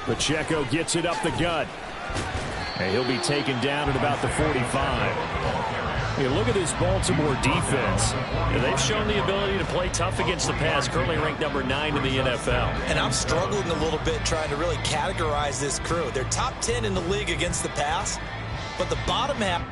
Pacheco gets it up the gut. And he'll be taken down at about the 45. Hey, look at this Baltimore defense. They've shown the ability to play tough against the pass, currently ranked number 9 in the NFL. And I'm struggling a little bit trying to really categorize this crew. They're top 10 in the league against the pass, but the bottom half...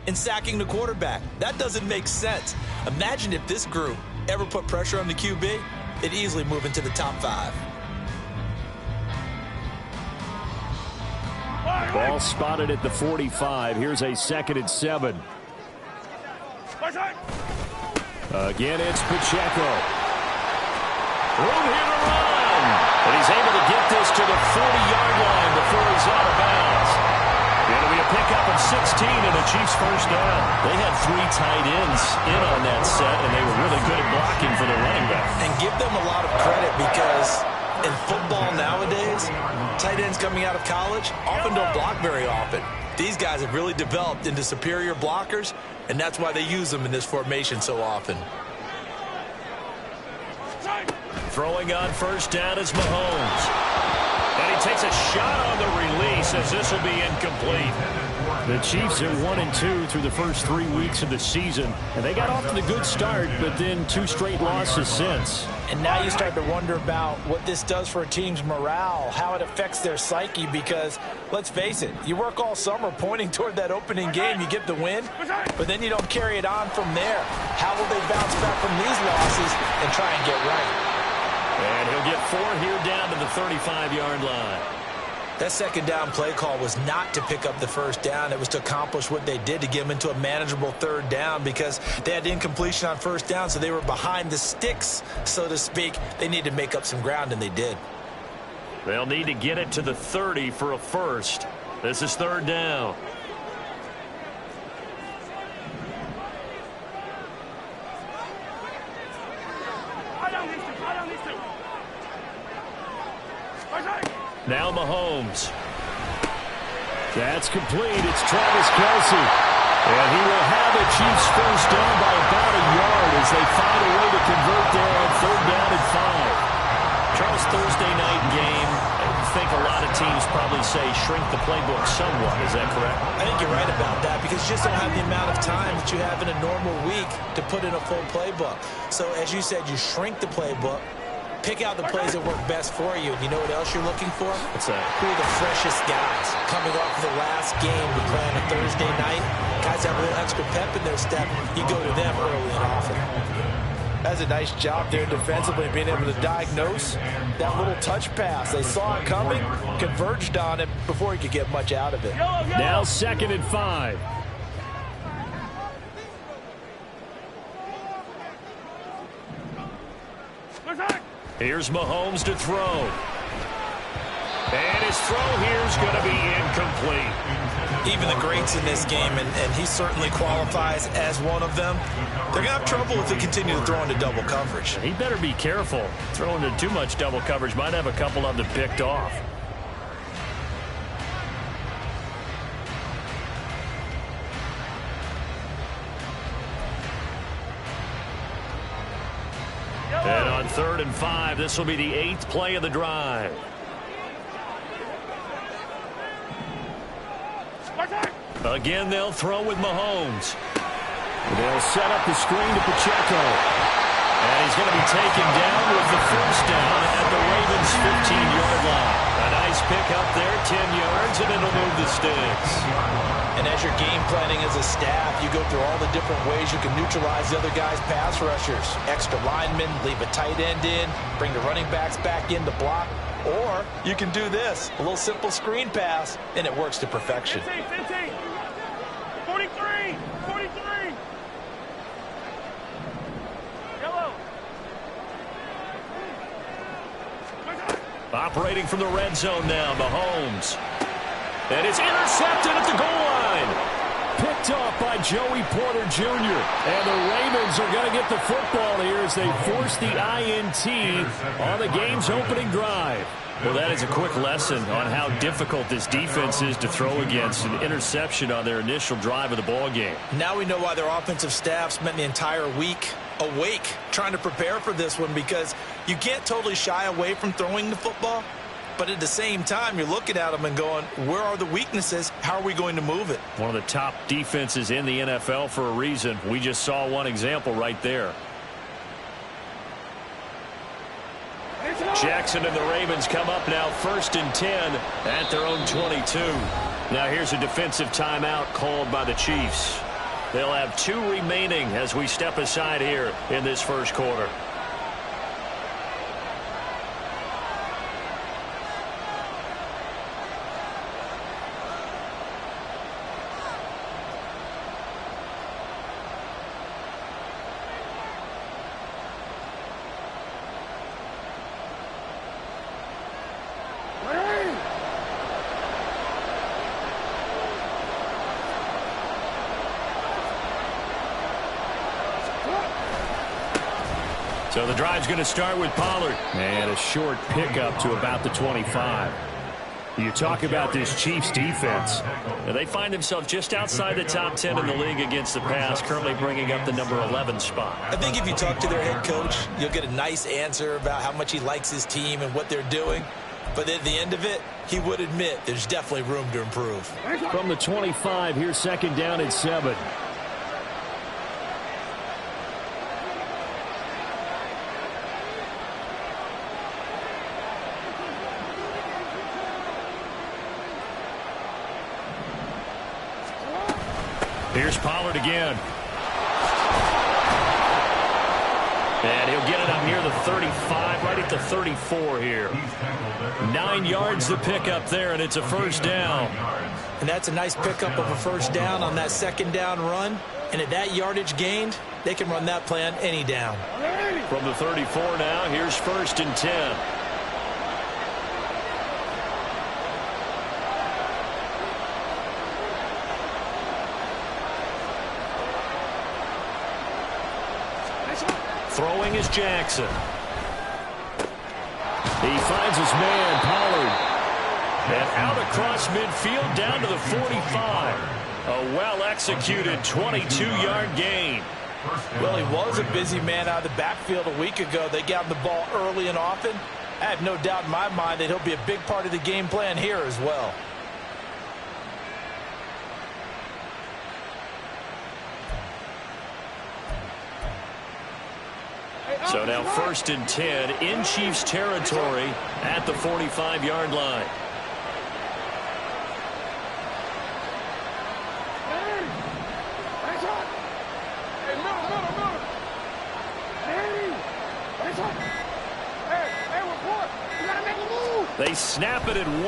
in sacking the quarterback. That doesn't make sense. Imagine if this group ever put pressure on the QB, it'd easily move into the top 5. Ball spotted at the 45. Here's a 2nd and 7. Again, it's Pacheco. Room here to run. And he's able to get this to the 40-yard line before he's out of bounds. It'll be a pickup of 16 and the Chiefs' first down. They had 3 tight ends in on that set, and they were really good at blocking for the running back. And give them a lot of credit because in football nowadays, tight ends coming out of college often don't block very often. These guys have really developed into superior blockers, and that's why they use them in this formation so often. Throwing on first down is Mahomes. And he takes a shot on the release as this will be incomplete. The Chiefs are 1-2 through the first 3 weeks of the season. And they got off to a good start, but then 2 straight losses since. And now you start to wonder about what this does for a team's morale, how it affects their psyche, because let's face it, you work all summer pointing toward that opening game, you get the win, but then you don't carry it on from there. How will they bounce back from these losses and try and get right? And he'll get 4 here down to the 35-yard line. That second down play call was not to pick up the first down. It was to accomplish what they did, to get them into a manageable third down, because they had incompletion on first down, so they were behind the sticks, so to speak. They needed to make up some ground, and they did. They'll need to get it to the 30 for a first. This is 3rd down. Now Mahomes. That's complete. It's Travis Kelce. And he will have the Chiefs first down by about a yard as they find a way to convert there on 3rd down and 5. Charles, Thursday night game, I think a lot of teams probably say shrink the playbook somewhat. Is that correct? I think you're right about that, because you just don't have the amount of time that you have in a normal week to put in a full playbook. So as you said, you shrink the playbook. Pick out the plays that work best for you. And you know what else you're looking for? What's that? Who are the freshest guys coming off of the last game to play on a Thursday night? Guys have a little extra pep in their step. You go to them early and often. That's a nice job there defensively, being able to diagnose that little touch pass. They saw it coming, converged on it before he could get much out of it. Now 2nd and 5. Here's Mahomes to throw. And his throw here is going to be incomplete. Even the greats in this game, and he certainly qualifies as one of them, they're going to have trouble if they continue to throw into double coverage. He better be careful. Throwing into too much double coverage might have a couple of them picked off. And on 3rd and 5, this will be the 8th play of the drive. Again, they'll throw with Mahomes. They'll set up the screen to Pacheco. And he's going to be taken down with the first down at the Ravens' 15-yard line. A nice pick up there, 10 yards, and it'll move the sticks. And as you're game planning as a staff, you go through all the different ways you can neutralize the other guy's pass rushers. Extra linemen, leave a tight end in, bring the running backs back in to block. Or you can do this, a little simple screen pass, and it works to perfection. 15, 43, 43. Yellow. Operating from the red zone now, Mahomes. And it's intercepted at the goal line. Picked off by Joey Porter Jr. And the Ravens are going to get the football here as they force the INT on the game's opening drive. Well, that is a quick lesson on how difficult this defense is to throw against. An interception on their initial drive of the ball game. Now we know why their offensive staff spent the entire week awake trying to prepare for this one, because you can't totally shy away from throwing the football. But at the same time, you're looking at them and going, where are the weaknesses? How are we going to move it? One of the top defenses in the NFL for a reason. We just saw one example right there. Jackson and the Ravens come up now 1st and 10 at their own 22. Now here's a defensive timeout called by the Chiefs. They'll have 2 remaining as we step aside here in this first quarter. So the drive's going to start with Pollard. And a short pickup to about the 25. You talk about this Chiefs defense. Now they find themselves just outside the top 10 in the league against the pass, currently bringing up the number 11 spot. I think if you talk to their head coach, you'll get a nice answer about how much he likes his team and what they're doing. But at the end of it, he would admit there's definitely room to improve. From the 25, here's second down and 7. Here's Pollard again. And he'll get it up near the 35, right at the 34 here. 9 yards to pick up there, and it's a first down. And that's a nice pickup of a first down on that second down run. And at that yardage gained, they can run that play on any down. From the 34 now, here's first and 10. Throwing is Jackson. He finds his man, Pollard. And out across midfield down to the 45. A well-executed 22-yard gain. Well, he was a busy man out of the backfield a week ago. They got him the ball early and often. I have no doubt in my mind that he'll be a big part of the game plan here as well. So now first and 10 in Chiefs territory at the 45-yard line. They snap it at 1.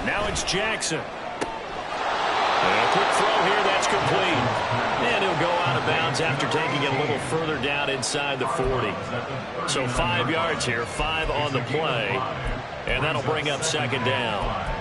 Now it's Jackson. And a quick throw here, that's complete. And he'll go out of bounds after taking it a little further down inside the 40. So 5 yards here, 5 on the play. And that'll bring up second down.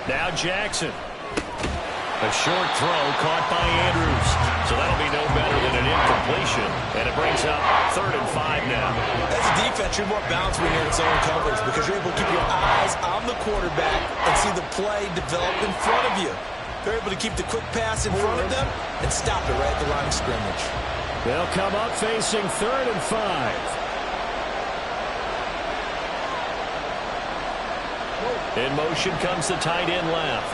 Now Jackson. A short throw caught by Andrews. So that'll be no better than an incompletion. And it brings up 3rd and 5 now. As a defense, you're more balanced when you're in zone coverage because you're able to keep your eyes on the quarterback and see the play develop in front of you. They're able to keep the quick pass in front of them and stop it right at the line of scrimmage. They'll come up facing 3rd and 5. In motion comes the tight end left.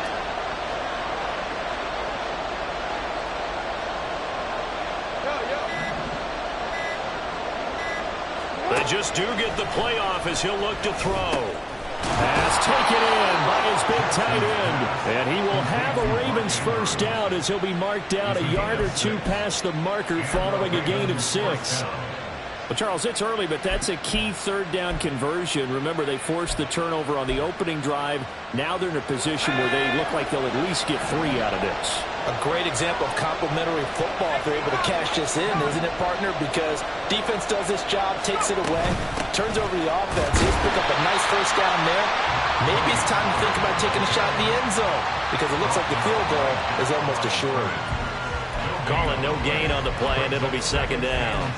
They just do get the play off as he'll look to throw. Pass taken in by his big tight end. And he will have a Ravens first down as he'll be marked down a yard or 2 past the marker following a gain of 6. Well, Charles, it's early, but that's a key 3rd down conversion. Remember, they forced the turnover on the opening drive. Now they're in a position where they look like they'll at least get 3 out of this. A great example of complementary football if they're able to cash this in, isn't it, partner? Because defense does this job, takes it away, turns over the offense. He'll pick up a nice first down there. Maybe it's time to think about taking a shot in the end zone because it looks like the field goal is almost assured. Calling no gain on the play, and it'll be second down.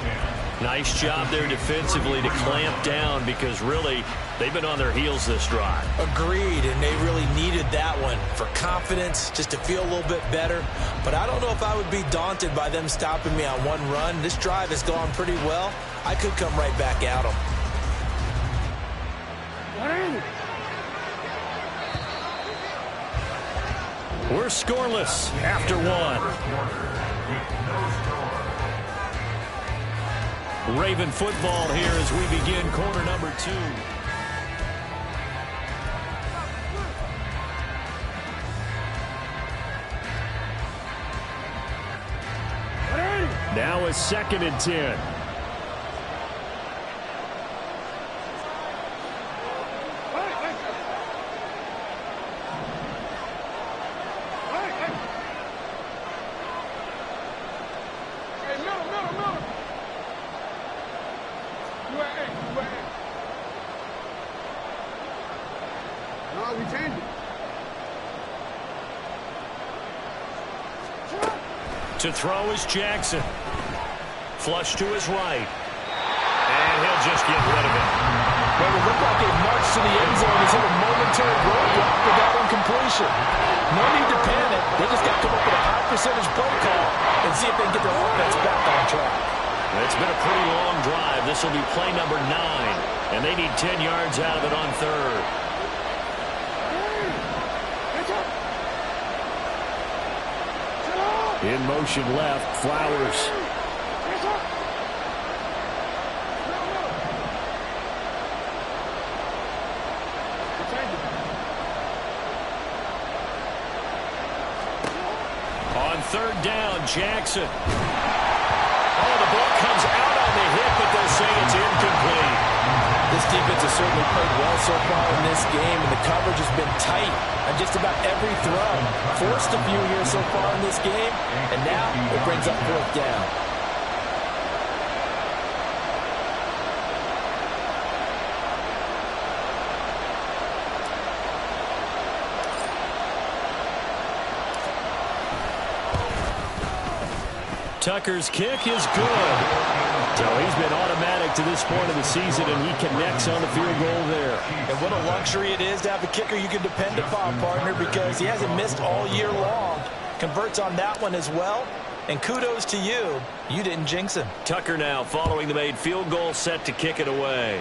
Nice job there defensively to clamp down because really they've been on their heels this drive. Agreed, and they really needed that one for confidence, just to feel a little bit better. But I don't know if I would be daunted by them stopping me on one run. This drive has gone pretty well. I could come right back at them. We're scoreless after one. Raven football here as we begin quarter number 2. Now a 2nd and 10. To throw is Jackson. Flush to his right. And he'll just get rid of it. Well, it looked like they marched to the end zone. He's hit a momentary roadblock with that incompletion. No need to panic. They just got to come up with a high percentage play call and see if they can get their offense back on track. It's been a pretty long drive. This will be play number 9. And they need 10 yards out of it on 3rd. In motion left, Flowers. On 3rd down, Jackson. Oh, the ball comes out on the hit, but they'll say it's incomplete. This defense has certainly played well so far in this game, and the coverage has been tight on just about every throw. Forced a few here so far in this game, and now it brings up 4th down. Tucker's kick is good. So he's been automatic to this point of the season, and he connects on the field goal there. And what a luxury it is to have a kicker you can depend upon, partner, because he hasn't missed all year long. Converts on that one as well. And kudos to you. You didn't jinx him. Tucker now following the made field goal, set to kick it away.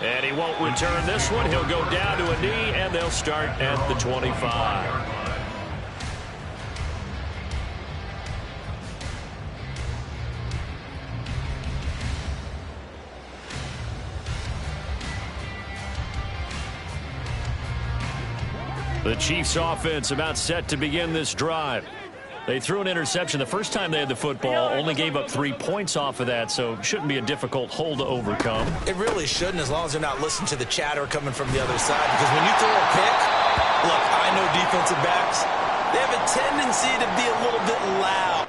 And he won't return this one. He'll go down to a knee, and they'll start at the 25. The Chiefs offense about set to begin this drive. They threw an interception the first time they had the football, only gave up 3 points off of that, so shouldn't be a difficult hole to overcome. It really shouldn't, as long as they're not listening to the chatter coming from the other side, because when you throw a pick, look, I know defensive backs, they have a tendency to be a little bit loud.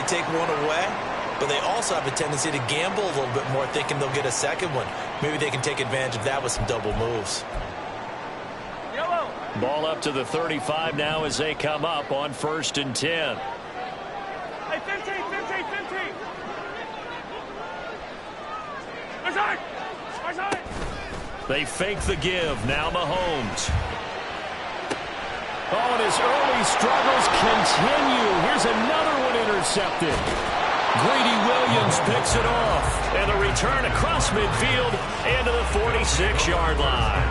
take one away, but they also have a tendency to gamble a little bit more, thinking they'll get a second one. Maybe they can take advantage of that with some double moves. Yellow. Ball up to the 35 now as they come up on 1st and 10. Hey, 15, 15, 15. Outside. Outside. They fake the give. Now Mahomes. Oh, and his early struggles continue. Here's another one intercepted. Greedy Williams picks it off. And a return across midfield into the 46-yard line.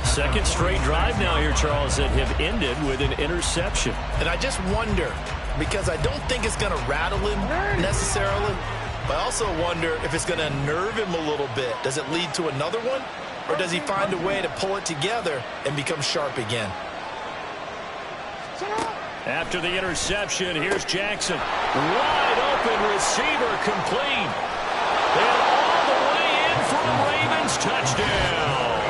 Second straight drive now here, Charles, that have ended with an interception. And I just wonder, because I don't think it's going to rattle him necessarily, but I also wonder if it's going to nerve him a little bit. Does it lead to another one? Or does he find a way to pull it together and become sharp again? After the interception, here's Jackson. Wide open receiver complete. And all the way in for a Ravens touchdown.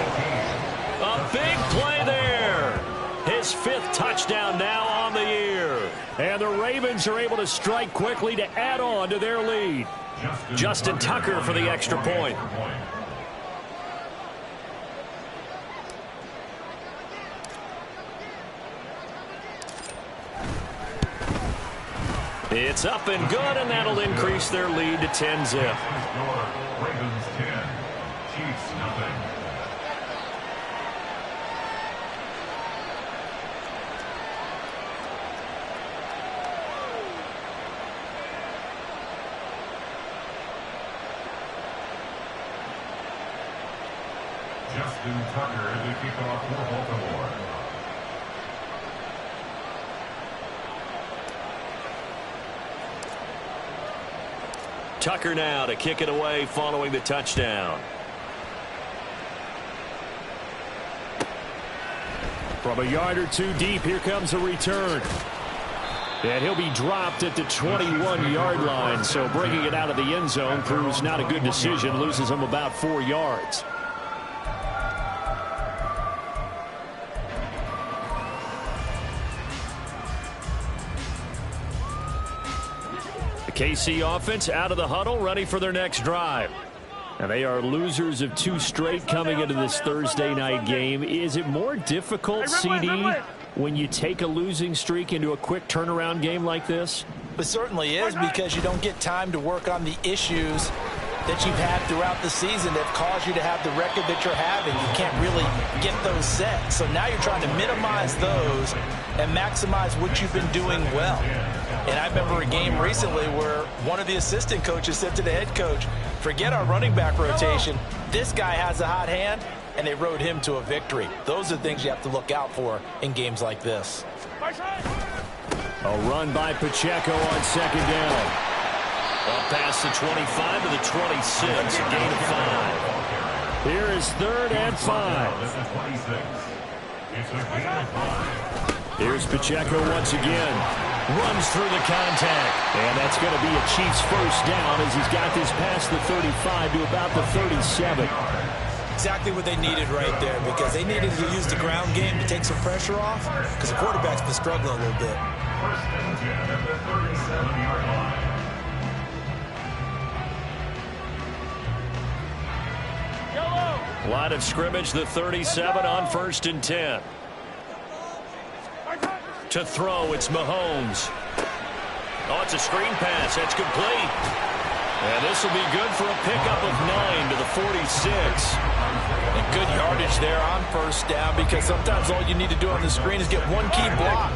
A big play there. His 5th touchdown now on the year. And the Ravens are able to strike quickly to add on to their lead. Justin Tucker for the extra point. It's up and good, and that'll increase their lead to 10-zip. Ravens 10, Chiefs nothing. Justin Tucker to kick off for Baltimore. Tucker now to kick it away following the touchdown. From a yard or two deep, here comes a return. And he'll be dropped at the 21-yard line, so bringing it out of the end zone proves not a good decision, loses him about 4 yards. KC offense out of the huddle, ready for their next drive. And they are losers of 2 straight coming into this Thursday night game. Is it more difficult, CD, when you take a losing streak into a quick turnaround game like this? It certainly is, because you don't get time to work on the issues that you've had throughout the season that caused you to have the record that you're having. You can't really get those set. So now you're trying to minimize those and maximize what you've been doing well. And I remember a game recently where one of the assistant coaches said to the head coach, forget our running back rotation. This guy has a hot hand, and they rode him to a victory. Those are the things you have to look out for in games like this. A run by Pacheco on 2nd down. Up past the 25 to the 26, a gain of 5. Here is 3rd and 5. It's a gain of 5. Here's Pacheco once again. Runs through the contact. And that's going to be a Chiefs first down as he's got this past the 35 to about the 37. Exactly what they needed right there, because they needed to use the ground game to take some pressure off, because the quarterback's been struggling a little bit. 1st and 10 at the 37-yard line. Line of scrimmage, the 37 on 1st and 10. To throw, it's Mahomes. Oh, it's a screen pass. That's complete. And this will be good for a pickup of 9 to the 46. And good yardage there on 1st down, because sometimes all you need to do on the screen is get one key block.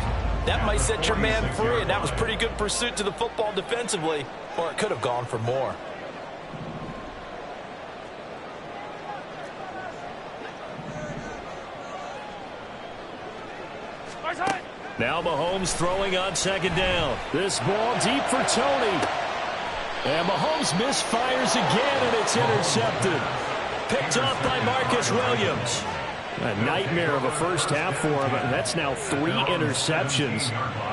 That might set your man free, and that was pretty good pursuit to the football defensively, or it could have gone for more. Now Mahomes throwing on 2nd down. This ball deep for Tony. And Mahomes misfires again, and it's intercepted. Picked off by Marcus Williams. A nightmare of a first half for him. That's now 3 interceptions.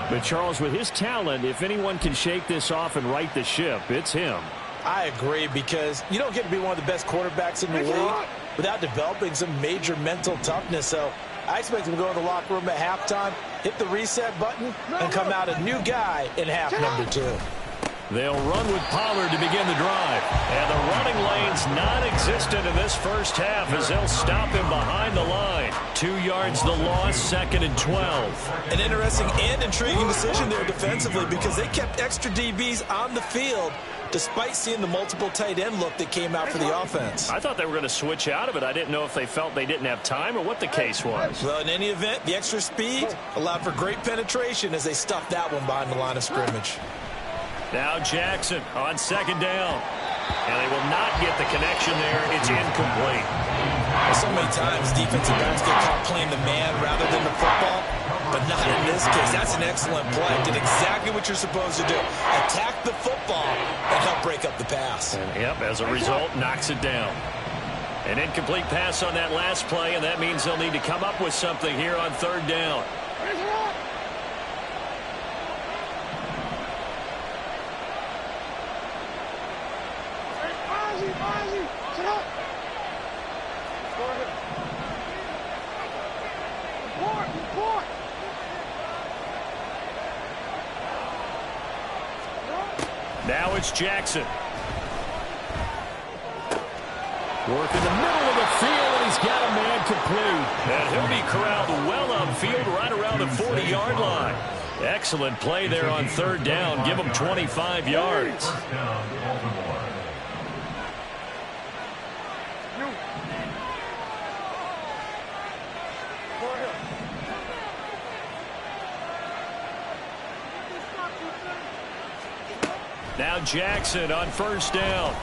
But Charles, with his talent, if anyone can shake this off and right the ship, it's him. I agree, because you don't get to be one of the best quarterbacks in the league without developing some major mental toughness. So I expect him to go to the locker room at halftime, hit the reset button, and come out a new guy in half number 2. They'll run with Pollard to begin the drive. And the running lane's non-existent in this first half as they'll stop him behind the line. 2 yards the loss, 2nd and 12. An interesting and intriguing decision there defensively because they kept extra DBs on the field despite seeing the multiple tight end look that came out for the offense. I thought they were going to switch out of it. I didn't know if they felt they didn't have time or what the case was. Well, in any event, the extra speed allowed for great penetration as they stuffed that one behind the line of scrimmage. Now Jackson on 2nd down. And they will not get the connection there. It's incomplete. So many times defensive backs get caught playing the man rather than the football, but not in this case. That's an excellent play. Did exactly what you're supposed to do. Attack the football and help break up the pass. And, yep, as a result, knocks it down. An incomplete pass on that last play, and that means they'll need to come up with something here on 3rd down. Now it's Jackson. Work in the middle of the field, and he's got a man complete. And he'll be corralled well upfield right around the 40-yard line. Excellent play there on 3rd down. Give him 25 yards. Now Jackson on 1st down.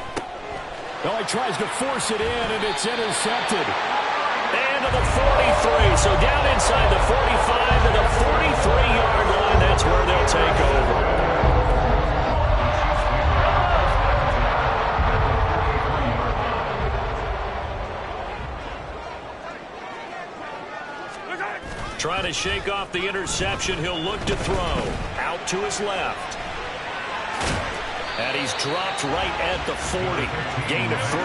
Oh, he tries to force it in, and it's intercepted. And to the 43. So down inside the 45 to the 43-yard line. That's where they'll take over. Trying to shake off the interception. He'll look to throw. Out to his left. And he's dropped right at the 40. Gain of 3.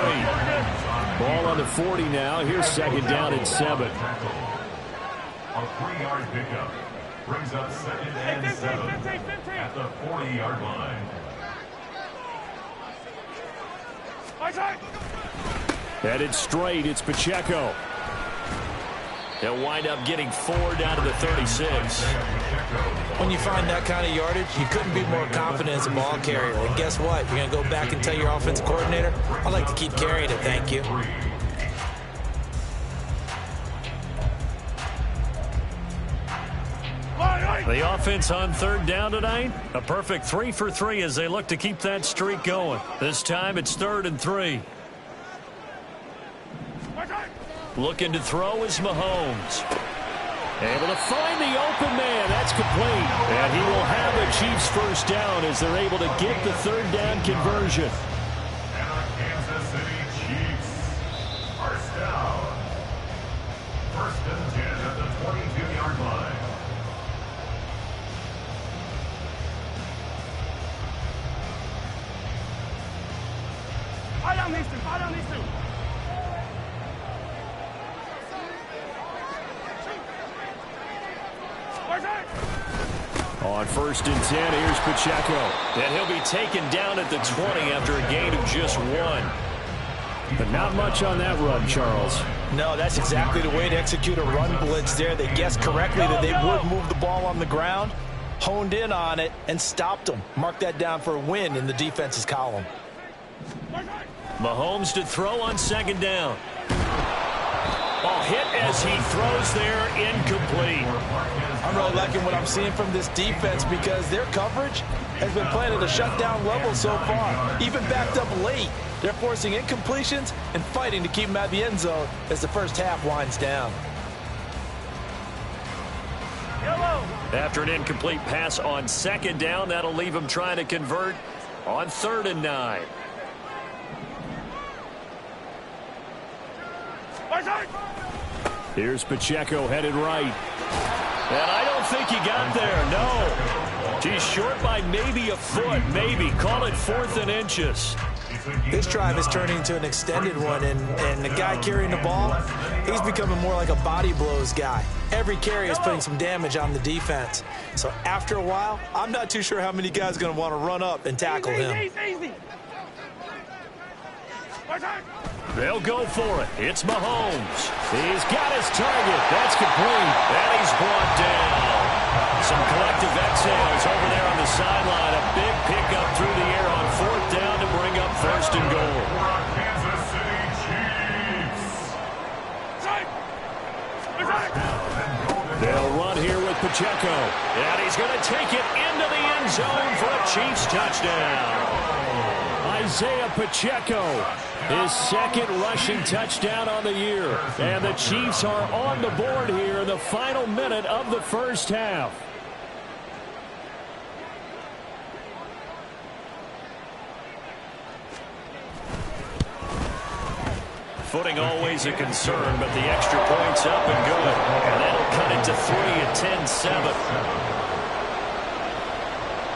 Ball on the 40 now. Here's 2nd down and 7. A 3-yard pickup brings up 2nd and 7 at the 40-yard line. Headed straight. It's Pacheco. They'll wind up getting 4 down to the 36. When you find that kind of yardage, you couldn't be more confident as a ball carrier. And guess what? You're going to go back and tell your offensive coordinator, I'd like to keep carrying it, thank you. The offense on 3rd down tonight, a perfect 3 for 3 as they look to keep that streak going. This time it's 3rd and 3. Looking to throw is Mahomes. Able to find the open man. That's complete. And he will have the Chiefs 1st down as they're able to get the 3rd down conversion. And our Kansas City Chiefs. 1st down. 1st and 10 at the 22-yard line. Fire down these two. Fire down these two. On 1st and 10, here's Pacheco. And he'll be taken down at the 20 after a gain of just 1. But not much on that run, Charles. No, that's exactly the way to execute a run blitz there. They guessed correctly that they would move the ball on the ground, honed in on it, and stopped them. Mark that down for a win in the defense's column. Mahomes to throw on 2nd down. Ball hit as he throws there, incomplete. I'm really liking what I'm seeing from this defense because their coverage has been playing at a shutdown level so far. Even backed up late, they're forcing incompletions and fighting to keep them out of the end zone as the first half winds down. After an incomplete pass on 2nd down, that'll leave him trying to convert on 3rd and 9. Here's Pacheco headed right. And I don't think he got there, no. He's short by maybe a foot, maybe. Call it 4th and inches. This drive is turning into an extended one, and the guy carrying the ball, he's becoming more like a body blows guy. Every carry is putting some damage on the defense. So after a while, I'm not too sure how many guys are going to want to run up and tackle him. They'll go for it. It's Mahomes. He's got his target. That's complete. And he's brought down. Some collective exhales over there on the sideline. A big pickup through the air on 4th down to bring up 1st and goal. Kansas City Chiefs. They'll run here with Pacheco. And he's going to take it into the end zone for a Chiefs touchdown. Isaiah Pacheco, his 2nd rushing touchdown on the year. And the Chiefs are on the board here in the final minute of the 1st half. Footing always a concern, but the extra point's up and good. And that'll cut it to 3 at 10-7.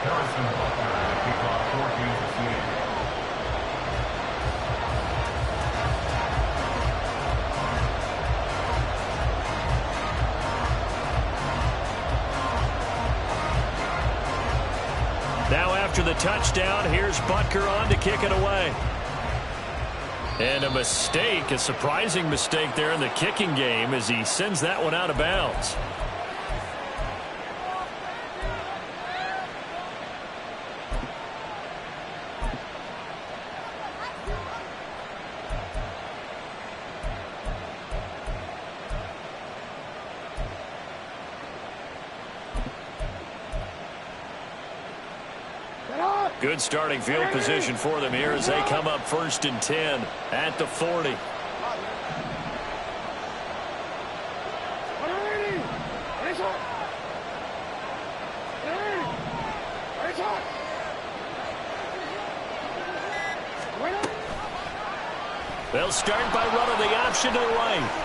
Harrison Butker to kick off for Kansas City. Now after the touchdown, here's Butker on to kick it away. And a mistake, a surprising mistake there in the kicking game as he sends that one out of bounds. Good starting field position for them here as they come up 1st and 10 at the 40. They'll start by running the option to the right.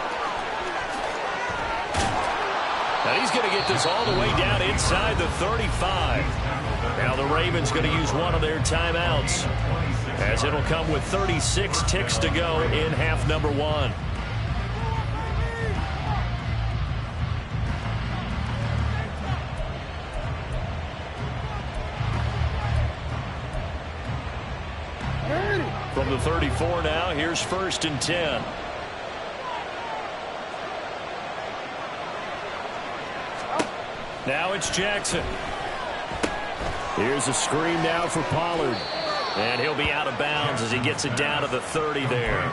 Now he's going to get this all the way down inside the 35. Now the Ravens going to use one of their timeouts as it'll come with 36 ticks to go in half number 1. From the 34 now, here's 1st and 10. Now it's Jackson. Here's a screen now for Pollard. And he'll be out of bounds as he gets it down to the 30 there.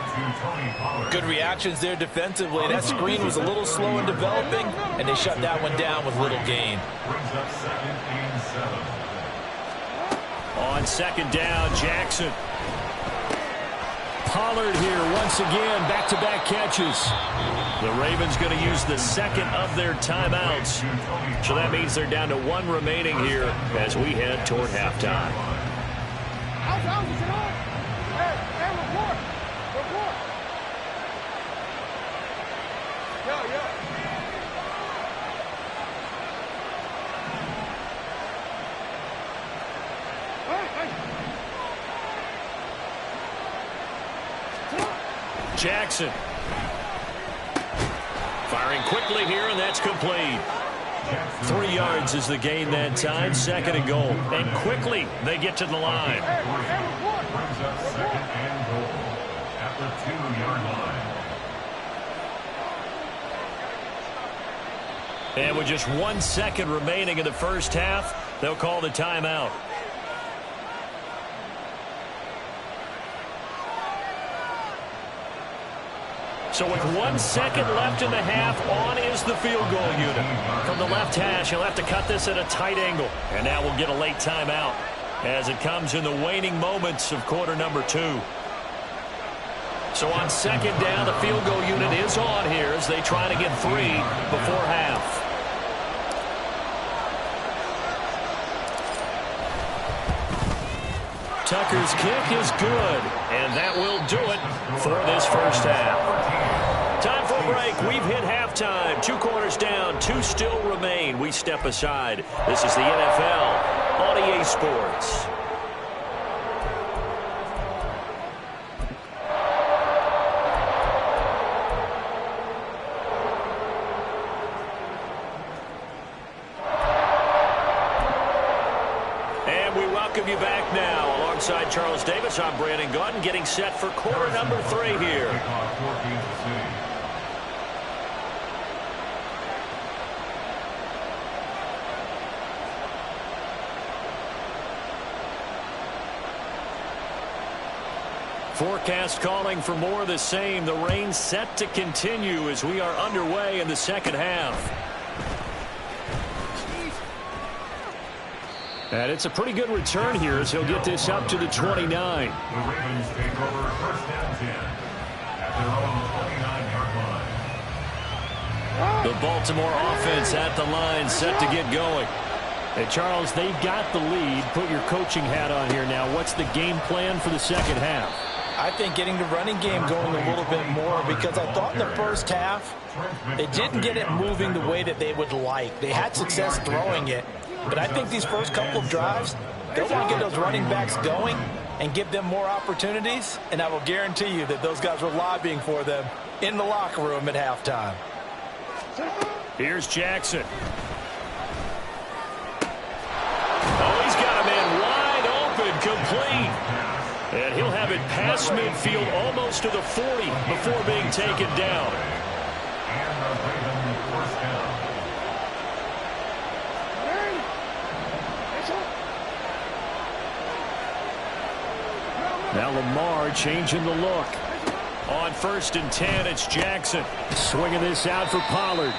Good reactions there defensively. That screen was a little slow in developing, and they shut that one down with little gain. On 2nd down, Jackson. Pollard here once again, back-to-back catches. The Ravens going to use the 2nd of their timeouts. So that means they're down to 1 remaining here as we head toward halftime. Jackson. Firing quickly here, and that's complete. 3 yards is the gain that time, 2nd and goal. And quickly, they get to the line. Brings up 2nd and goal at the 2-yard line. And with just 1 second remaining in the 1st half, they'll call the timeout. So with 1 second left in the half, on is the field goal unit. From the left hash, he'll have to cut this at a tight angle. And now we'll get a late timeout as it comes in the waning moments of quarter number 2. So on 2nd down, the field goal unit is on here as they try to get 3 before half. Tucker's kick is good, and that will do it for this 1st half. Time for a break. We've hit halftime. 2 quarters down, 2 still remain. We step aside. This is the NFL on EA Sports. you back now. Alongside Charles Davis, I'm Brandon Gaudin, getting set for quarter number 3 here. Forecast calling for more of the same. The rain set to continue as we are underway in the second half. And it's a pretty good return here as he'll get this up to the 29. The Ravens take over first and 10 at their own 29-yard line. The Baltimore offense at the line, set to get going. Hey, Charles, they've got the lead. Put your coaching hat on here now. What's the game plan for the second half? I think getting the running game going a little bit more, because I thought in the first half they didn't get it moving the way that they would like. They had success throwing it, but I think these first couple of drives, they'll want to get those running backs going and give them more opportunities, and I will guarantee you that those guys were lobbying for them in the locker room at halftime. Here's Jackson. Oh, he's got a man wide open, complete. And he'll have it past midfield almost to the 40 before being taken down. And the Ravens first down. Now Lamar changing the look. On 1st and 10, it's Jackson. Swinging this out for Pollard.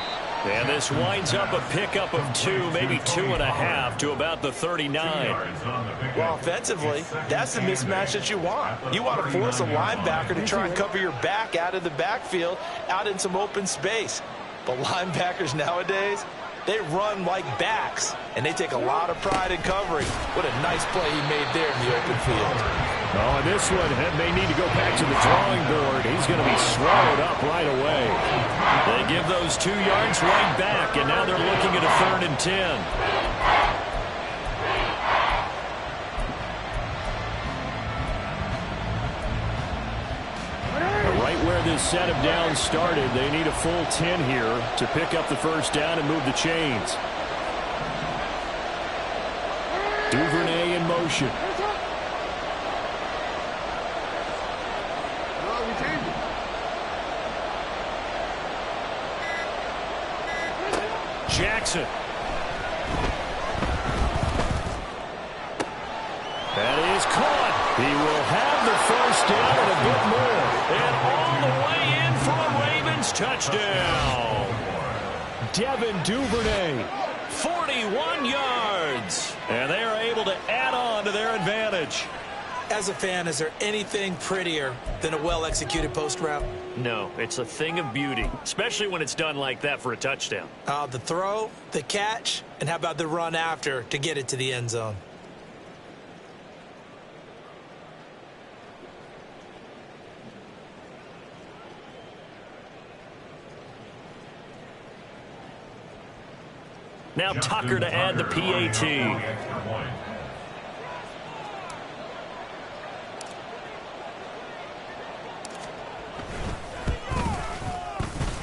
And this winds up a pickup of 2, maybe 2.5 to about the 39. Well, offensively, that's the mismatch that you want. You want to force a linebacker to try and cover your back out of the backfield, out in some open space. But linebackers nowadays, they run like backs, and they take a lot of pride in covering. What a nice play he made there in the open field. Oh, and this one may need to go back to the drawing board. He's going to be swallowed up right away. They give those 2 yards right back, and now they're looking at a 3rd and 10. Right where this set of downs started, they need a full 10 here to pick up the first down and move the chains. Duvernay in motion. Jackson. That is caught. He will have the first down and a bit more. And all the way in for a Ravens touchdown. Devin Duvernay. 41 yards. And they are able to add on to their advantage. As a fan, is there anything prettier than a well-executed post route? No, it's a thing of beauty, especially when it's done like that for a touchdown. The throw, the catch, and how about the run after to get it to the end zone? Now Tucker to add the PAT.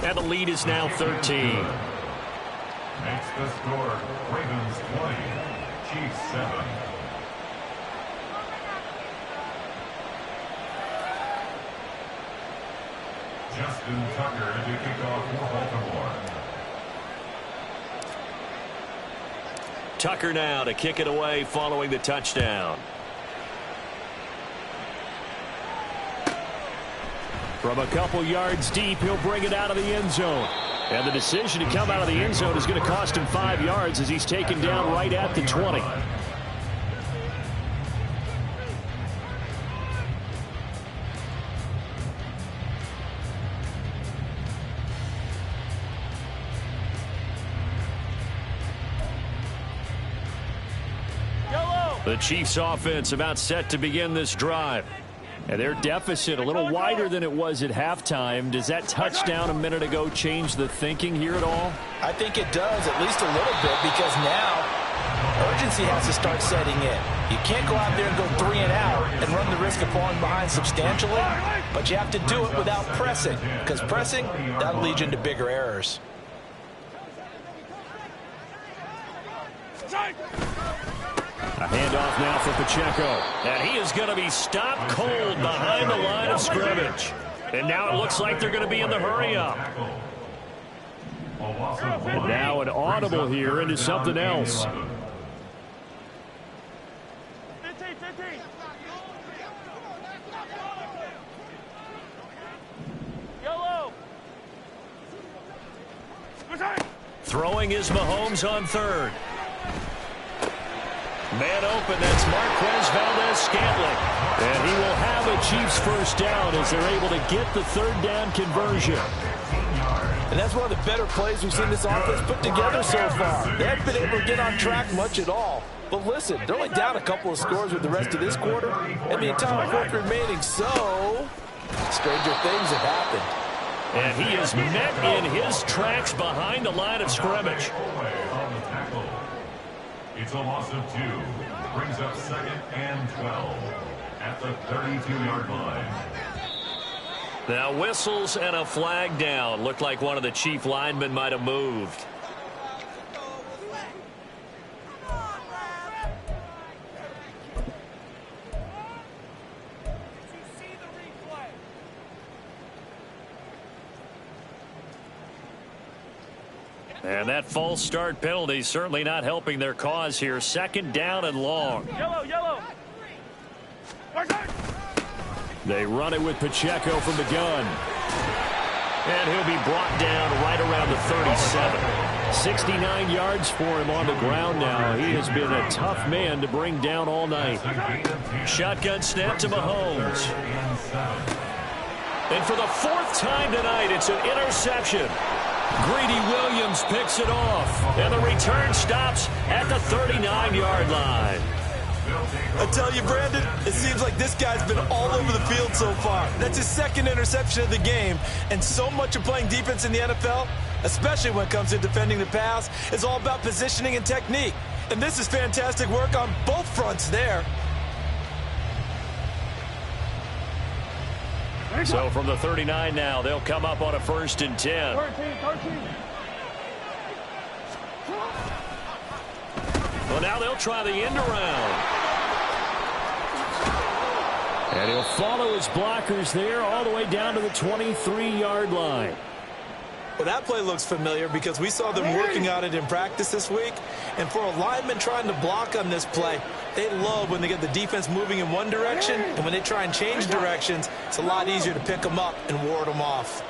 And the lead is now 13. Makes the score Ravens 20, Chiefs 7. Justin Tucker to kick off for Baltimore. Tucker now to kick it away following the touchdown. From a couple yards deep, he'll bring it out of the end zone. And the decision to come out of the end zone is going to cost him 5 yards as he's taken down right at the 20. The Chiefs offense about set to begin this drive. And their deficit a little wider than it was at halftime. Does that touchdown a minute ago change the thinking here at all? I think it does, at least a little bit, because now urgency has to start setting in. You can't go out there and go 3 and out and run the risk of falling behind substantially, but you have to do it without pressing, because pressing, that'll lead you into bigger errors. A handoff now for Pacheco. And he is going to be stopped cold behind the line of scrimmage. And now it looks like they're going to be in the hurry-up. And now an audible here into something else. 15, 15. Yellow. Throwing is Mahomes on third. Man open, that's Marquez Valdez-Scantling. And he will have a Chiefs first down as they're able to get the third down conversion. And that's one of the better plays we've seen this offense put together so far. They haven't been able to get on track much at all. But listen, they're only down a couple of scores with the rest of this quarter, and the entire fourth remaining, so stranger things have happened. And he is met in his tracks behind the line of scrimmage. It's a loss of 2. Brings up 2nd and 12 at the 32-yard line. Now whistles and a flag down. Looked like one of the Chief linemen might have moved. And that false start penalty certainly not helping their cause here. 2nd down and long. Yellow, yellow. They run it with Pacheco from the gun. And he'll be brought down right around the 37. 69 yards for him on the ground now. He has been a tough man to bring down all night. Shotgun snap to Mahomes. And for the 4th time tonight, it's an interception. Greedy Williams picks it off. And the return stops at the 39-yard line. I tell you, Brandon, it seems like this guy's been all over the field so far. That's his 2nd interception of the game. And so much of playing defense in the NFL, especially when it comes to defending the pass, is all about positioning and technique. And this is fantastic work on both fronts there. So from the 39 now, they'll come up on a 1st and 10. 13. Well, now they'll try the end around. And he'll follow his blockers there all the way down to the 23-yard line. Well, that play looks familiar because we saw them working on it in practice this week. And for a lineman trying to block on this play, they love when they get the defense moving in one direction. And when they try and change directions, it's a lot easier to pick them up and ward them off.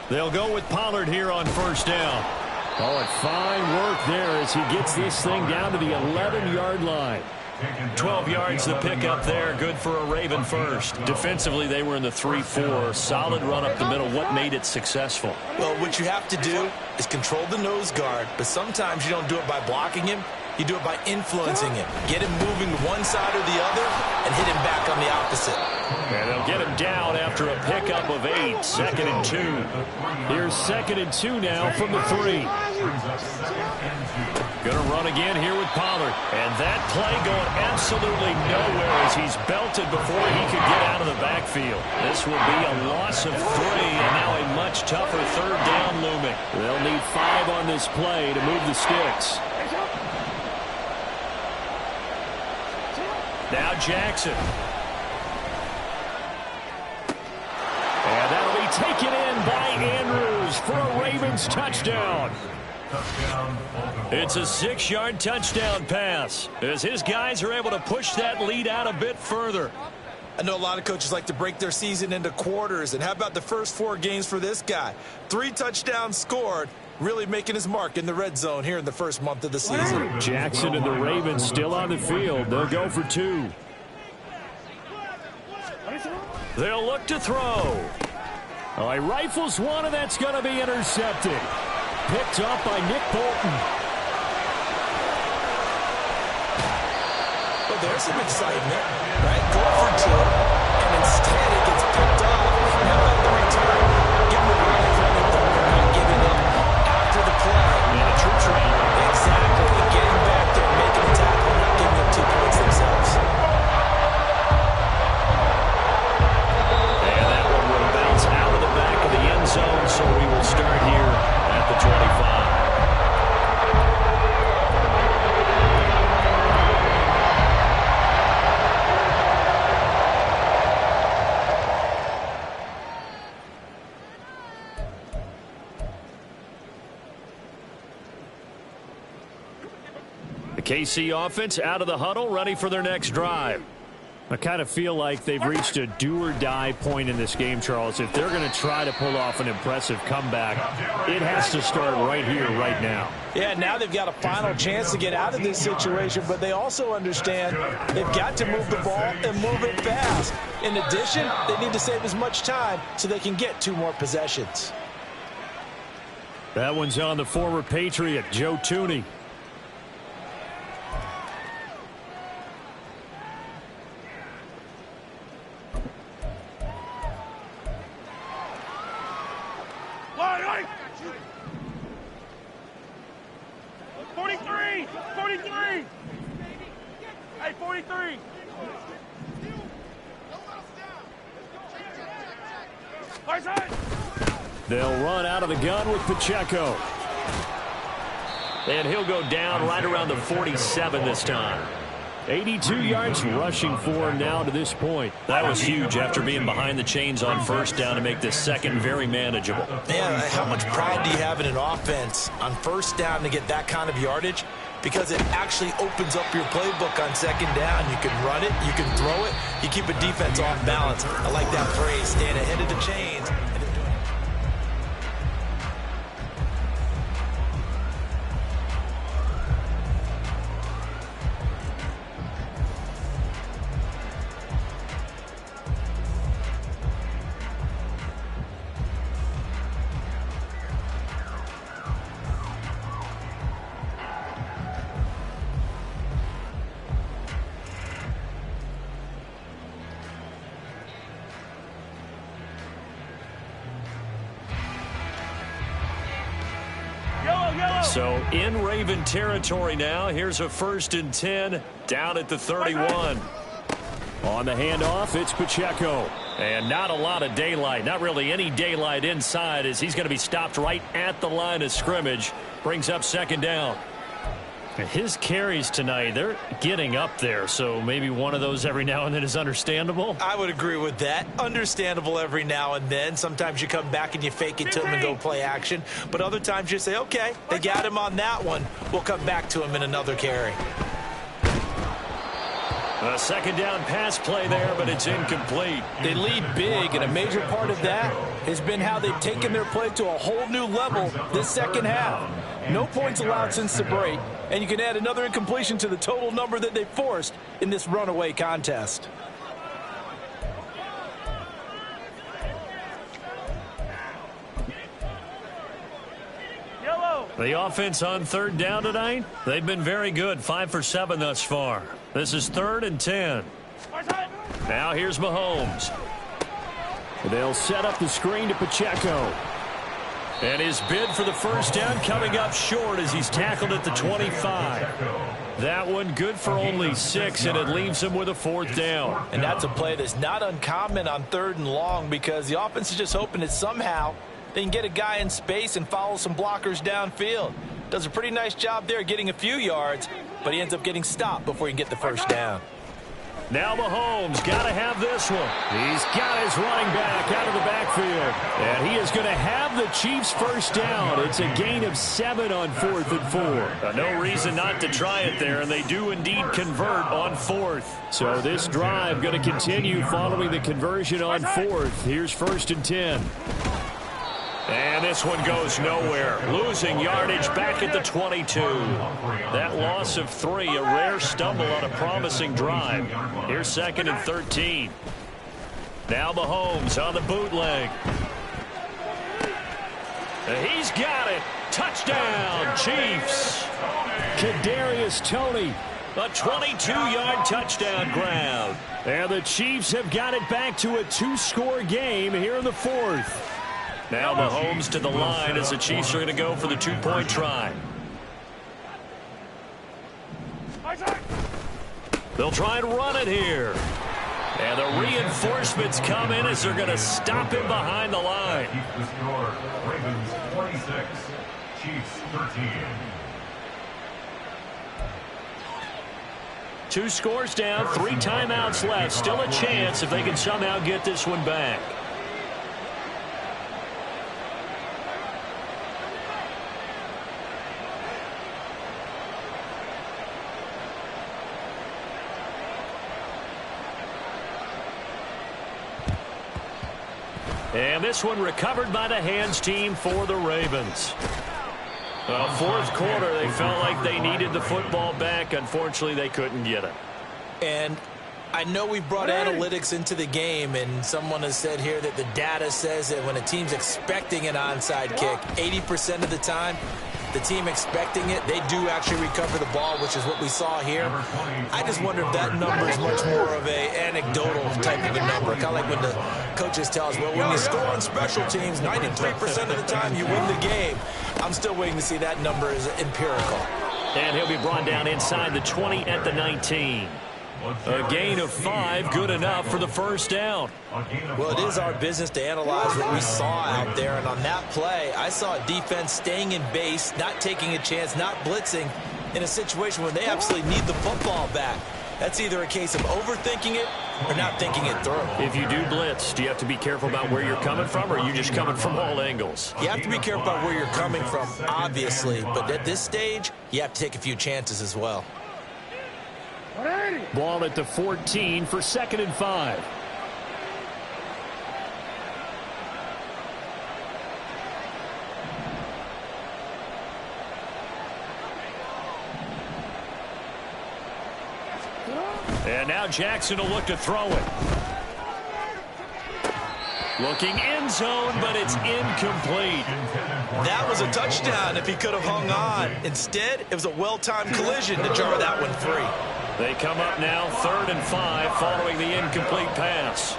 They'll go with Pollard here on 1st down. Oh, and fine work there as he gets this thing down to the 11-yard line. 12 yards the pickup there. Good for a Raven first. Defensively, they were in the 3-4. Solid run up the middle. What made it successful? Well, what you have to do is control the nose guard, but sometimes you don't do it by blocking him. You do it by influencing him. Get him moving to one side or the other and hit him back on the opposite. And they'll get him down after a pickup of 8. 2nd and 2. Here's 2nd and 2 now from the 3. Going to run again here with Pollard. And that play going absolutely nowhere as he's belted before he could get out of the backfield. This will be a loss of 3 and now a much tougher 3rd down looming. They'll need 5 on this play to move the sticks. Now Jackson. And that'll be taken in by Andrews for a Ravens touchdown. It's a 6-yard touchdown pass as his guys are able to push that lead out a bit further. I know a lot of coaches like to break their season into quarters. And how about the first 4 games for this guy? 3 touchdowns scored, really making his mark in the red zone here in the first month of the season. Jackson and the Ravens still on the field. They'll go for 2. They'll look to throw. Oh, he rifles one, and that's going to be intercepted. Picked up by Nick Bolton. Well, there's some excitement, right? Go for 2, and instead it gets picked off. How about the return? Give him a lot of credit, though, for not giving up after the play. And a true train. Exactly. Getting back there, making a tackle, not giving up 2 points themselves. And that one will bounce out of the back of the end zone, so we will start here KC offense out of the huddle, ready for their next drive. I kind of feel like they've reached a do-or-die point in this game, Charles. If they're going to try to pull off an impressive comeback, it has to start right here, right now. Yeah, now they've got a final chance to get out of this situation, but they also understand they've got to move the ball and move it fast. In addition, they need to save as much time so they can get 2 more possessions. That one's on the former Patriot, Joe Tooney. Hey, 43. They'll run out of the gun with Pacheco. And he'll go down right around the 47 this time. 82 yards rushing for him now to this point. That was huge after being behind the chains on first down to make this second very manageable. Yeah, how much pride do you have in an offense on first down to get that kind of yardage? Because it actually opens up your playbook on second down. You can run it, you can throw it, you keep a defense off balance. I like that phrase, staying ahead of the chains. So in Raven territory now. Here's a 1st and 10 down at the 31. On the handoff, it's Pacheco. And not a lot of daylight. Not really any daylight inside as he's going to be stopped right at the line of scrimmage. Brings up 2nd down. His carries tonight, they're getting up there, so maybe one of those every now and then is understandable. I would agree with that. Understandable every now and then. Sometimes you come back and you fake it to him and go play action. But other times you say, okay, they got him on that one. We'll come back to him in another carry. A 2nd down pass play there, but it's incomplete. They lead big, and a major part of that has been how they've taken their play to a whole new level this second half. No points allowed since the break, and you can add another incompletion to the total number that they forced in this runaway contest. The offense on 3rd down tonight, they've been very good, 5 for 7 thus far. This is 3rd and 10. Now here's Mahomes. They'll set up the screen to Pacheco. And his bid for the 1st down coming up short as he's tackled at the 25. That one good for only 6, and it leaves him with a 4th down. And that's a play that's not uncommon on 3rd and long because the offense is just hoping that somehow they can get a guy in space and follow some blockers downfield. Does a pretty nice job there getting a few yards, but he ends up getting stopped before he can get the 1st down. Now Mahomes got to have this one. He's got his running back out of the backfield. And he is going to have the Chiefs' 1st down. It's a gain of 7 on 4th and 4. No reason not to try it there, and they do indeed convert on 4th. So this drive going to continue following the conversion on 4th. Here's 1st and 10. And this one goes nowhere. Losing yardage back at the 22. That loss of 3, a rare stumble on a promising drive. Here's 2nd and 13. Now Mahomes on the bootleg. He's got it. Touchdown, Chiefs. Kadarius Toney. A 22-yard touchdown grab. And the Chiefs have got it back to a 2-score game here in the 4th. Now Mahomes to the line as the Chiefs are going to go for the 2-point try. They'll try and run it here. And the reinforcements come in as they're going to stop him behind the line. Keep the score. Ravens 26, Chiefs 13. 2 scores down, 3 timeouts left. Still a chance if they can somehow get this one back. And this one recovered by the hands team for the Ravens. Well, fourth quarter, they felt like they needed the football back. Unfortunately, they couldn't get it. And I know we brought analytics into the game, and someone has said here that the data says that when a team's expecting an onside kick, 80% of the time, the team expecting it, they do actually recover the ball, which is what we saw here. I just wonder if that number is much more of an anecdotal type of a number. Kind of like when the coaches tell us, well, when you score on special teams, 93% of the time you win the game. I'm still waiting to see that number is empirical. And he'll be brought down inside the 20 at the 19. A gain of 5, good enough for the first down. Well, it is our business to analyze what we saw out there, and on that play, I saw a defense staying in base, not taking a chance, not blitzing in a situation where they absolutely need the football back. That's either a case of overthinking it or not thinking it through. If you do blitz, do you have to be careful about where you're coming from, or are you just coming from all angles? You have to be careful about where you're coming from, obviously, but at this stage, you have to take a few chances as well. Ball at the 14 for 2nd and 5. And now Jackson will look to throw it. Looking end zone, but it's incomplete. That was a touchdown if he could have hung on. Instead, it was a well-timed collision to jar that one free. They come up now 3rd and 5 following the incomplete pass.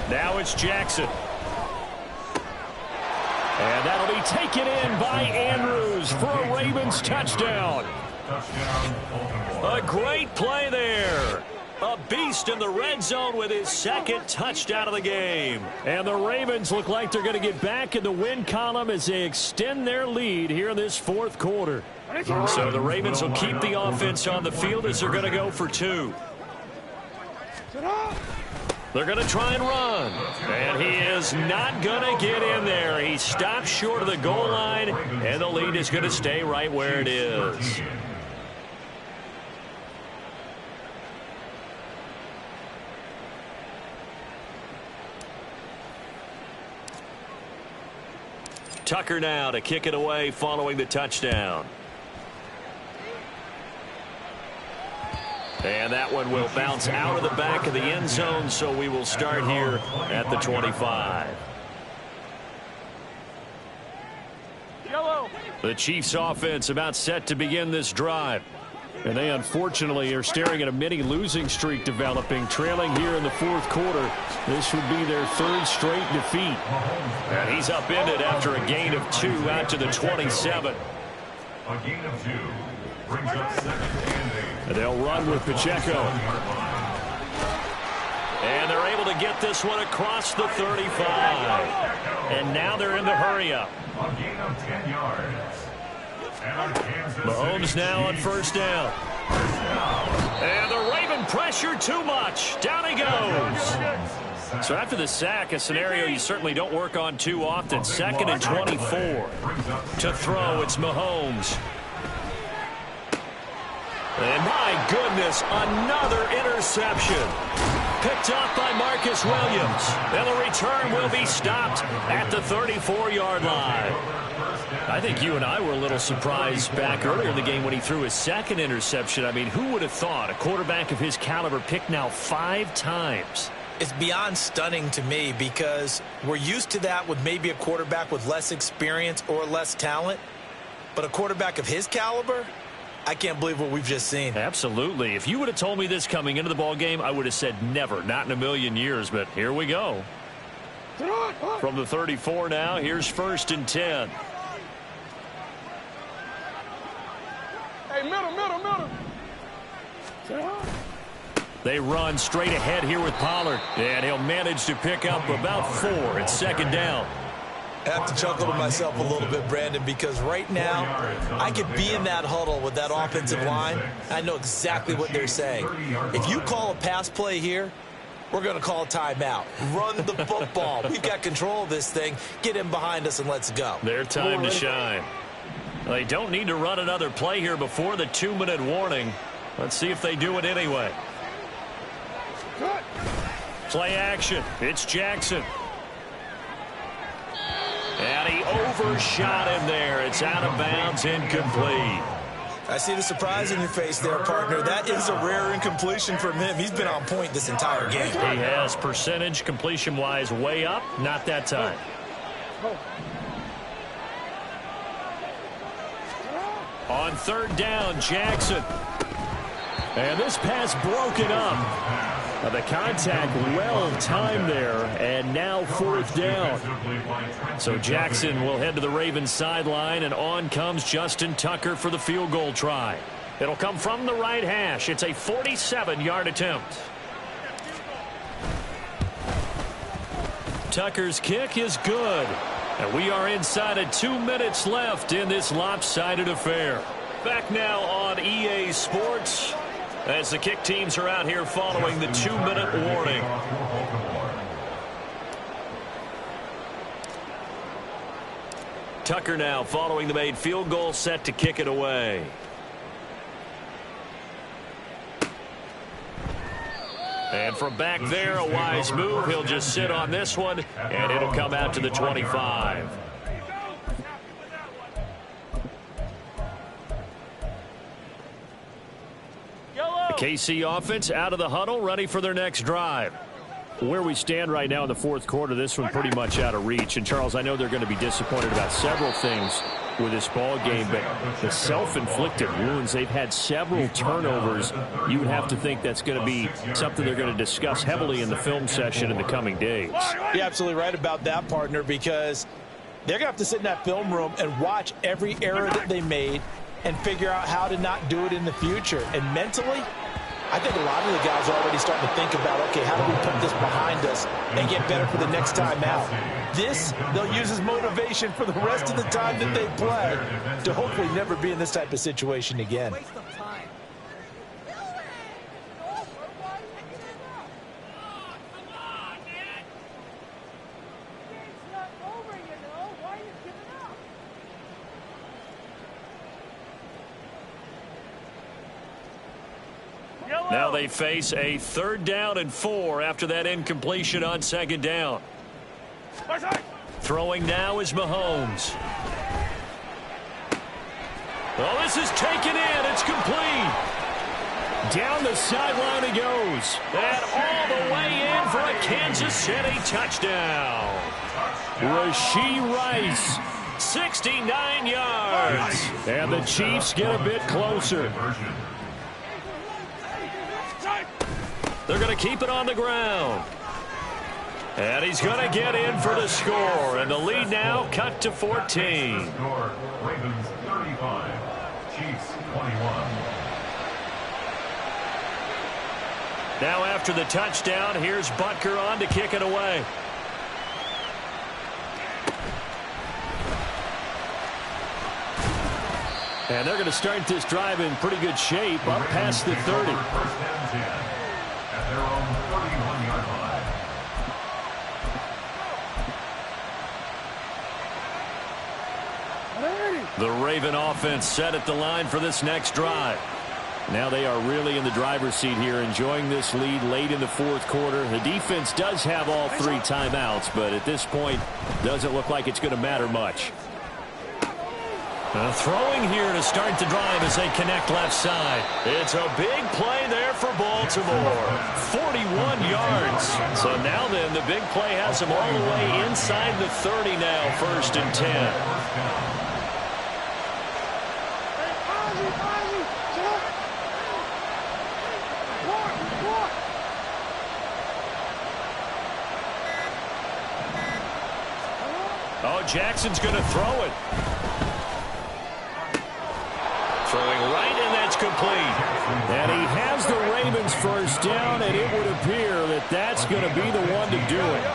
Now it's Jackson. And that'll be taken in by Andrews for a Ravens touchdown. A great play there. A beast in the red zone with his 2nd touchdown of the game. And the Ravens look like they're going to get back in the win column as they extend their lead here in this 4th quarter. So the Ravens will keep the offense on the field as they're going to go for 2. They're going to try and run. And he is not going to get in there. He stops short of the goal line, and the lead is going to stay right where it is. Tucker now to kick it away following the touchdown. And that one will bounce out of the back of the end zone, so we will start here at the 25. The Chiefs offense about set to begin this drive. And they unfortunately are staring at a mini losing streak developing, trailing here in the 4th quarter. This would be their 3rd straight defeat. And he's upended after a gain of 2 out to the 27. A gain of 2 brings up 2nd and 8. And they'll run with Pacheco. And they're able to get this one across the 35. And now they're in the hurry-up. A gain of 10 yards. Mahomes now on 1st down. And the Raven pressure too much. Down he goes. So after the sack, a scenario you certainly don't work on too often. 2nd and 24. To throw, it's Mahomes. And my goodness, another interception. Picked up by Marcus Williams. And the return will be stopped at the 34-yard line. I think you and I were a little surprised back earlier in the game when he threw his 2nd interception. I mean, who would have thought a quarterback of his caliber picked now 5 times? It's beyond stunning to me because we're used to that with maybe a quarterback with less experience or less talent. But a quarterback of his caliber, I can't believe what we've just seen. Absolutely. If you would have told me this coming into the ball game, I would have said never, not in a million years. But here we go. From the 34 now, here's 1st and 10. Hey, middle. They run straight ahead here with Pollard. And he'll manage to pick up about 4. It's 2nd down. I have to chuckle to myself a little bit, Brandon, because right now I could be in that huddle with that offensive line. I know exactly what they're saying. If you call a pass play here, we're going to call a timeout. Run the football. We've got control of this thing. Get him behind us and let's go. Their time to shine. They don't need to run another play here before the 2-minute warning. Let's see if they do it anyway. Play action. It's Jackson. And he overshot him there. It's out of bounds, incomplete. I see the surprise in your face there, partner. That is a rare incompletion from him. He's been on point this entire game. He has percentage completion-wise way up. Not that time. On 3rd down, Jackson. And this pass broken up. The contact well-timed there, and now 4th down. So Jackson will head to the Ravens sideline, and on comes Justin Tucker for the field goal try. It'll come from the right hash. It's a 47-yard attempt. Tucker's kick is good. And we are inside of 2 minutes left in this lopsided affair. Back now on EA Sports as the kick teams are out here following the 2-minute warning. Tucker now following the made field goal, set to kick it away. And from back there, a wise move. He'll just sit on this one, and it'll come out to the 25. The KC offense out of the huddle, ready for their next drive. Where we stand right now in the 4th quarter, this one pretty much out of reach. And, Charles, I know they're going to be disappointed about several things with this ball game, but the self-inflicted wounds, they've had several turnovers. You would have to think that's going to be something they're going to discuss heavily in the film session in the coming days. You're absolutely right about that, partner, because they're going to have to sit in that film room and watch every error that they made and figure out how to not do it in the future. And mentally, I think a lot of the guys are already starting to think about, okay, how do we put this behind us and get better for the next time out? This, they'll use as motivation for the rest of the time that they play to hopefully never be in this type of situation again. Now they face a 3rd down and 4 after that incompletion on 2nd down. Throwing now is Mahomes. Oh, this is taken in. It's complete. Down the sideline he goes. And all the way in for a Kansas City touchdown. Rashee Rice, 69 yards. And the Chiefs get a bit closer. They're going to keep it on the ground. And he's going to get in for the score. And the lead now cut to 14. Ravens 35, Chiefs 21. Now after the touchdown, here's Butker on to kick it away. And they're going to start this drive in pretty good shape, up past the 30. At their own 31-yard line. The Raven offense set at the line for this next drive. Now they are really in the driver's seat here, enjoying this lead late in the 4th quarter. The defense does have all 3 timeouts, but at this point, doesn't look like it's going to matter much. Throwing here to start the drive as they connect left side. It's a big play there for Baltimore. 41 yards. So now then, the big play has them all the way inside the 30 now, 1st and 10. Oh, Jackson's going to throw it. Throwing right, and that's complete. And he has the Ravens 1st down, and it would appear that that's going to be the one to do it.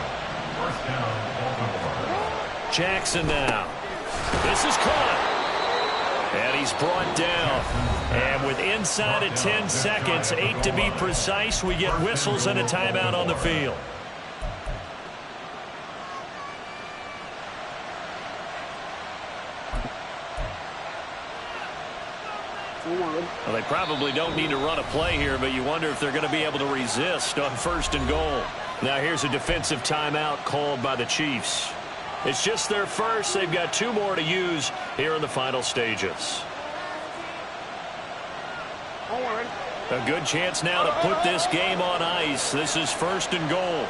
Jackson now. This is caught. And he's brought down. And with inside of 10 seconds, 8 to be precise, we get whistles and a timeout on the field. Well, they probably don't need to run a play here, but you wonder if they're going to be able to resist on 1st and goal. Now here's a defensive timeout called by the Chiefs. It's just their first. They've got 2 more to use here in the final stages. A good chance now to put this game on ice. This is 1st and goal.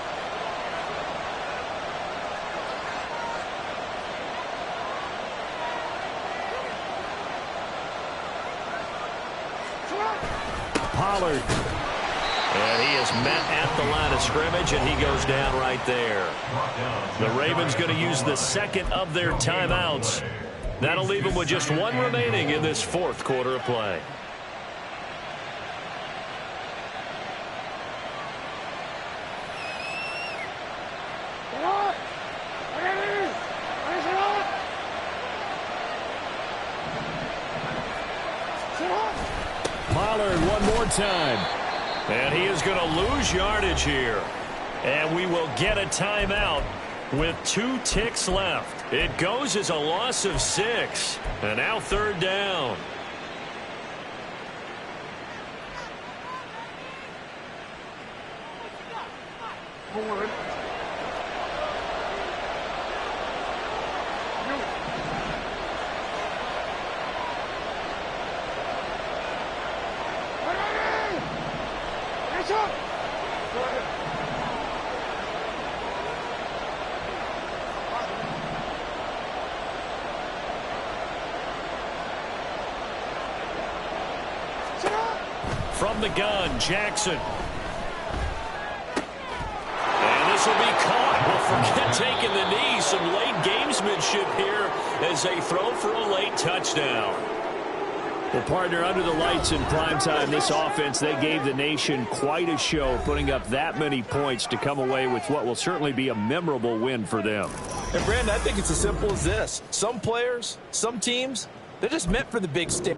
Pollard. And he is met at the line of scrimmage, and he goes down right there. The Ravens going to use the second of their timeouts. That'll leave them with just 1 remaining in this 4th quarter of play. Pollard one more time. And he is going to lose yardage here. And we will get a timeout with 2 ticks left. It goes as a loss of 6. And now 3rd down. From the gun, Jackson. And this will be caught. Well, forget taking the knee. Some late gamesmanship here as they throw for a late touchdown. Well, partner, under the lights in primetime, this offense, they gave the nation quite a show, putting up that many points to come away with what will certainly be a memorable win for them. And, Brandon, I think it's as simple as this. Some players, some teams, they're just meant for the big stage.